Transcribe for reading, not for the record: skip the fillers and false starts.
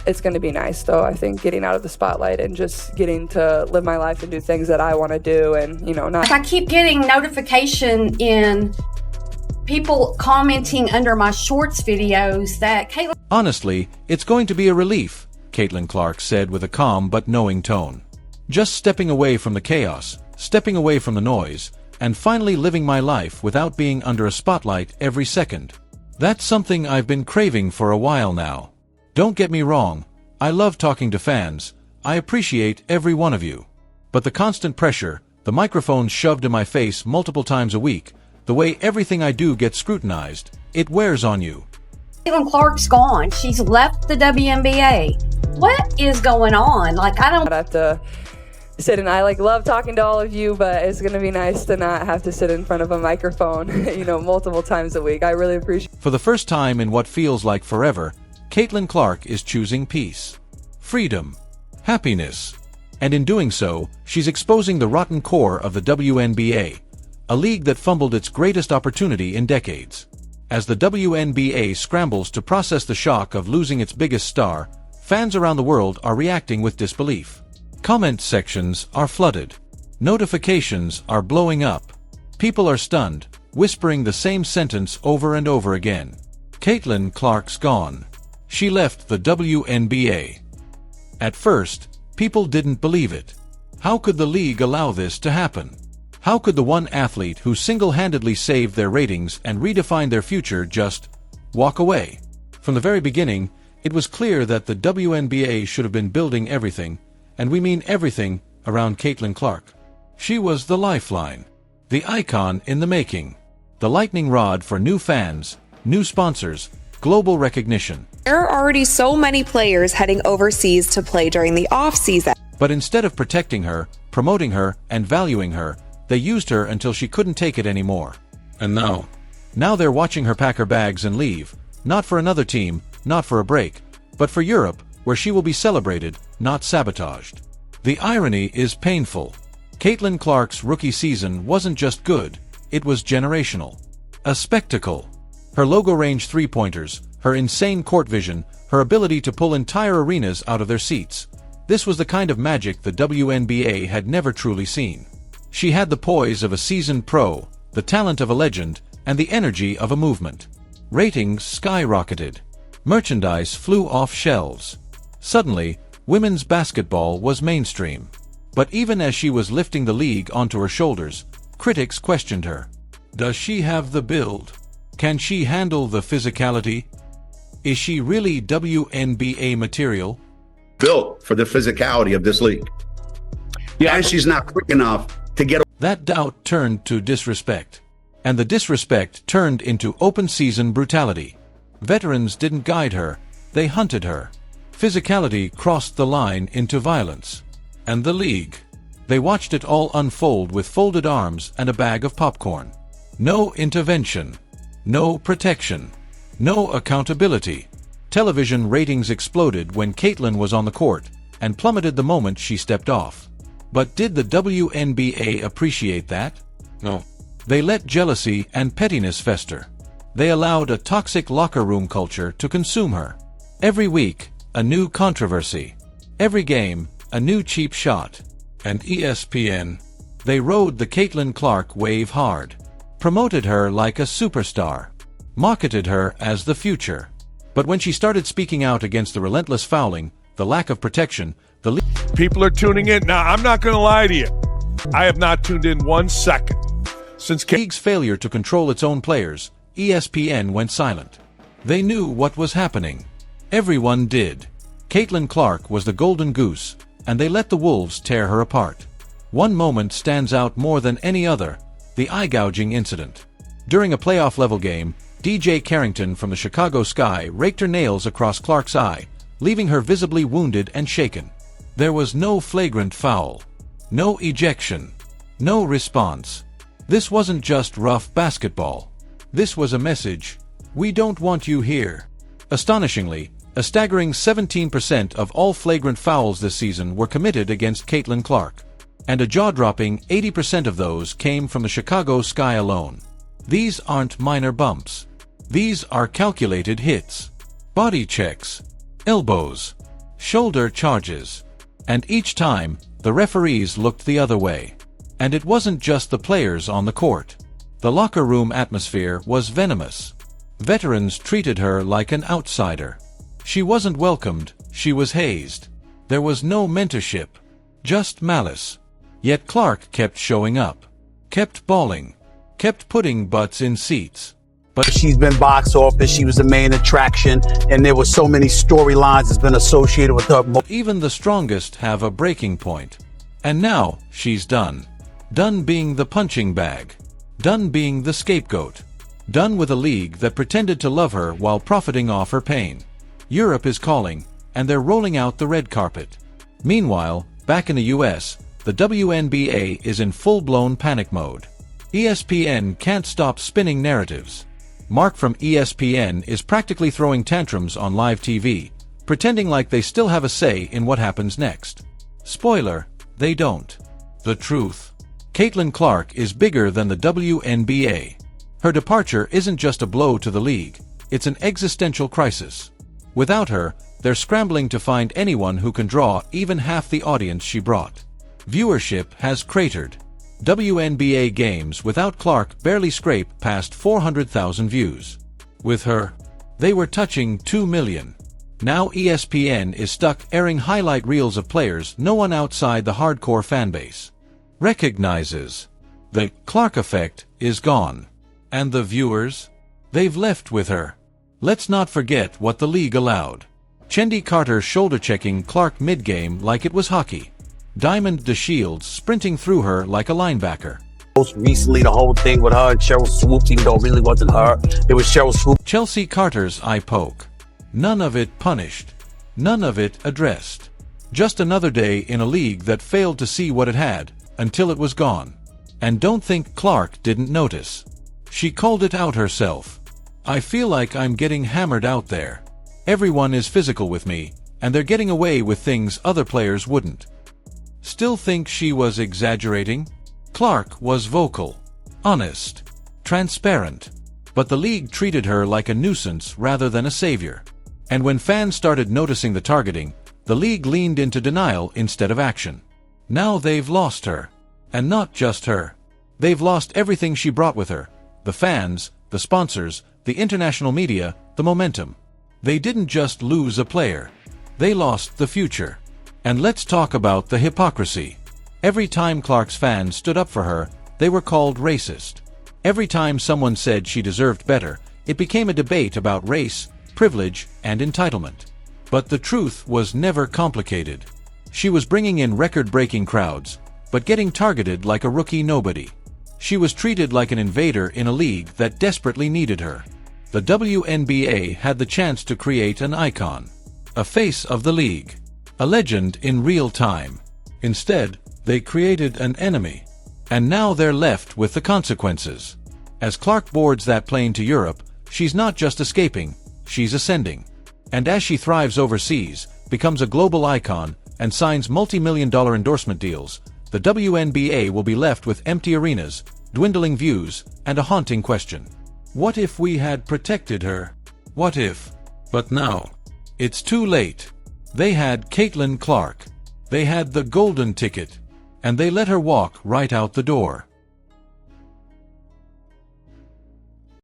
It's going to be nice, though. I think getting out of the spotlight and just getting to live my life and do things that I want to do, and not. I keep getting notification in people commenting under my shorts videos that Caitlin. Honestly, it's going to be a relief, Caitlin Clark said with a calm but knowing tone. Just stepping away from the chaos, stepping away from the noise, and finally living my life without being under a spotlight every second. That's something I've been craving for a while now. Don't get me wrong, I love talking to fans, I appreciate every one of you. But the constant pressure, the microphone shoved in my face multiple times a week, the way everything I do gets scrutinized, it wears on you. Caitlin Clark's gone. She's left the WNBA. What is going on? I have to sit and I love talking to all of you, but it's going to be nice to not have to sit in front of a microphone, multiple times a week. I really appreciate. For the first time in what feels like forever, Caitlin Clark is choosing peace, freedom, happiness. And in doing so, she's exposing the rotten core of the WNBA, a league that fumbled its greatest opportunity in decades. As the WNBA scrambles to process the shock of losing its biggest star, fans around the world are reacting with disbelief. Comment sections are flooded. Notifications are blowing up. People are stunned, whispering the same sentence over and over again. Caitlin Clark's gone. She left the WNBA. At first, people didn't believe it. How could the league allow this to happen? How could the one athlete who single-handedly saved their ratings and redefined their future just walk away? From the very beginning, it was clear that the WNBA should have been building everything, and we mean everything, around Caitlin Clark. She was the lifeline, the icon in the making, the lightning rod for new fans, new sponsors, global recognition. There are already so many players heading overseas to play during the off-season. But instead of protecting her, promoting her, and valuing her, they used her until she couldn't take it anymore. And now they're watching her pack her bags and leave, not for another team, not for a break, but for Europe, where she will be celebrated, not sabotaged. The irony is painful. Caitlin Clark's rookie season wasn't just good, it was generational. A spectacle. Her logo-range three-pointers, her insane court vision, her ability to pull entire arenas out of their seats. This was the kind of magic the WNBA had never truly seen. She had the poise of a seasoned pro, the talent of a legend, and the energy of a movement. Ratings skyrocketed. Merchandise flew off shelves. Suddenly, women's basketball was mainstream. But even as she was lifting the league onto her shoulders, critics questioned her. Does she have the build? Can she handle the physicality? Is she really WNBA material? Built for the physicality of this league. Yeah, and she's not quick enough to get. That doubt turned to disrespect. And the disrespect turned into open-season brutality. Veterans didn't guide her, they hunted her. Physicality crossed the line into violence. And the league. They watched it all unfold with folded arms and a bag of popcorn. No intervention. No protection. No accountability. Television ratings exploded when Caitlin was on the court, and plummeted the moment she stepped off. But did the WNBA appreciate that? No. They let jealousy and pettiness fester. They allowed a toxic locker room culture to consume her. Every week, a new controversy. Every game, a new cheap shot. And ESPN. They rode the Caitlin Clark wave hard. Promoted her like a superstar. Marketed her as the future. But when she started speaking out against the relentless fouling, the lack of protection, the people are tuning in. Now, I'm not going to lie to you. I have not tuned in 1 second. Since league's failure to control its own players, ESPN went silent. They knew what was happening. Everyone did. Caitlin Clark was the golden goose, and they let the wolves tear her apart. One moment stands out more than any other, the eye-gouging incident. During a playoff-level game, DJ Carrington from the Chicago Sky raked her nails across Clark's eye, leaving her visibly wounded and shaken. There was no flagrant foul. No ejection. No response. This wasn't just rough basketball. This was a message. We don't want you here. Astonishingly, a staggering 17% of all flagrant fouls this season were committed against Caitlin Clark. And a jaw-dropping 80% of those came from the Chicago Sky alone. These aren't minor bumps. These are calculated hits. Body checks. elbows, shoulder charges. And each time, the referees looked the other way. And it wasn't just the players on the court. The locker room atmosphere was venomous. Veterans treated her like an outsider. She wasn't welcomed, she was hazed. There was no mentorship, just malice. Yet Clark kept showing up, kept balling, kept putting butts in seats. But she's been box office, she was the main attraction, and there were so many storylines that's been associated with her. Even the strongest have a breaking point. And now, she's done. Done being the punching bag. Done being the scapegoat. Done with a league that pretended to love her while profiting off her pain. Europe is calling, and they're rolling out the red carpet. Meanwhile, back in the US, the WNBA is in full-blown panic mode. ESPN can't stop spinning narratives. Mark from ESPN is practically throwing tantrums on live TV, pretending like they still have a say in what happens next. Spoiler, they don't. The truth. Caitlin Clark is bigger than the WNBA. Her departure isn't just a blow to the league, it's an existential crisis. Without her, they're scrambling to find anyone who can draw even half the audience she brought. Viewership has cratered. WNBA games without Clark barely scrape past 400,000 views. With her, they were touching 2 million. Now ESPN is stuck airing highlight reels of players no one outside the hardcore fanbase recognizes. The Clark effect is gone. And the viewers? They've left with her. Let's not forget what the league allowed. Chendi Carter shoulder-checking Clark mid-game like it was hockey. Diamond DeShields sprinting through her like a linebacker. Most recently, the whole thing with her and Cheryl Swoopes, even though it really wasn't her, it was Cheryl Swoopes. Chelsea Carter's eye poke. None of it punished. None of it addressed. Just another day in a league that failed to see what it had, until it was gone. And don't think Clark didn't notice. She called it out herself. I feel like I'm getting hammered out there. Everyone is physical with me, and they're getting away with things other players wouldn't. Still think she was exaggerating? Clark was vocal, honest, transparent. But the league treated her like a nuisance rather than a savior. And when fans started noticing the targeting, the league leaned into denial instead of action. Now they've lost her. And not just her. They've lost everything she brought with her. The fans, the sponsors, the international media, the momentum. They didn't just lose a player. They lost the future. And let's talk about the hypocrisy. Every time Clark's fans stood up for her, they were called racist. Every time someone said she deserved better, it became a debate about race, privilege, and entitlement. But the truth was never complicated. She was bringing in record-breaking crowds, but getting targeted like a rookie nobody. She was treated like an invader in a league that desperately needed her. The WNBA had the chance to create an icon, a face of the league, a legend in real time. Instead, they created an enemy. And now they're left with the consequences. As Clark boards that plane to Europe, she's not just escaping, she's ascending. And as she thrives overseas, becomes a global icon, and signs multi-million-dollar endorsement deals, the WNBA will be left with empty arenas, dwindling views, and a haunting question. What if we had protected her? What if? But now, it's too late. They had Caitlin Clark. They had the golden ticket. And they let her walk right out the door.